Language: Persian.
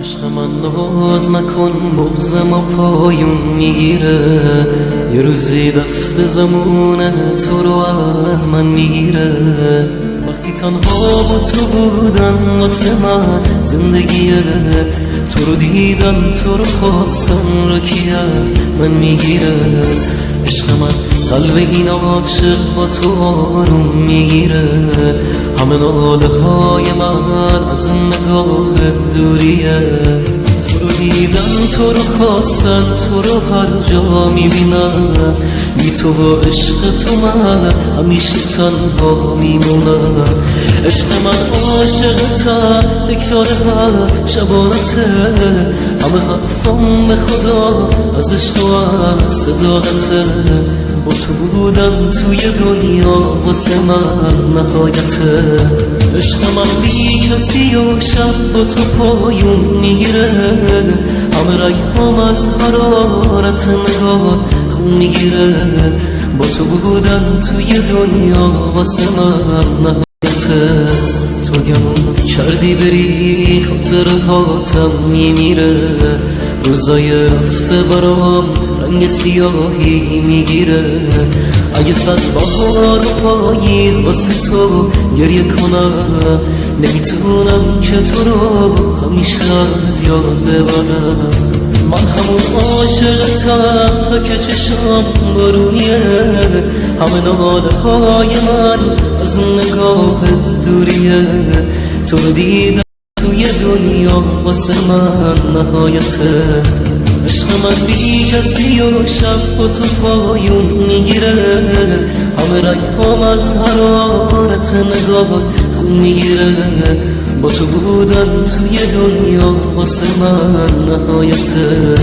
عشق من ناز نکن، بغضم و پایون میگیره. یه روزی دست زمونه تو رو از من میگیره. وقتی تنها با تو بودم واسه من زندگیه، تو رو دیدم تو رو خواستم رو کی از من میگیره. عشق من قلب این عاشق با تو آروم میگیره. همه ناله های من از اون نگاه دوریه. تو رو دیدم تو رو خواستم تو رو هر جا میبینم. بی تو و عشق تو من همیشه تنها میمونم. عشق من عاشقتم، تکرار هر شبانته. همه حرفم به خدا از عشق و از صداقته. با تو بودم توی دنیا واسه من نهایته. عشق من بی کسی و شب با تو پایون میگیره. همه رگم از حرارت نگاه خون میگیره. با تو بودم توی دنیا واسه من نهایته. تو گمون کردی بری خاطرهاتم میمیره. روزای رفته برام رنگ سیاهی میگیره. اگه صد بهار و پاییز واسه تو گریه کنم، نمیتونم که تو رو همیشه از یاد ببرم. من همون عاشقتم تا که چشم بارونیه. همه ناله های من از اون نگاه دوریه. تو رو دیدم توی دنیا واسه من نهایته. عشق من بی کسی و شب با تو پایون میگیره. همه رگم از حرارت نگاه خون میگیره. با تو بودن توی دنیا واسه من نهایته.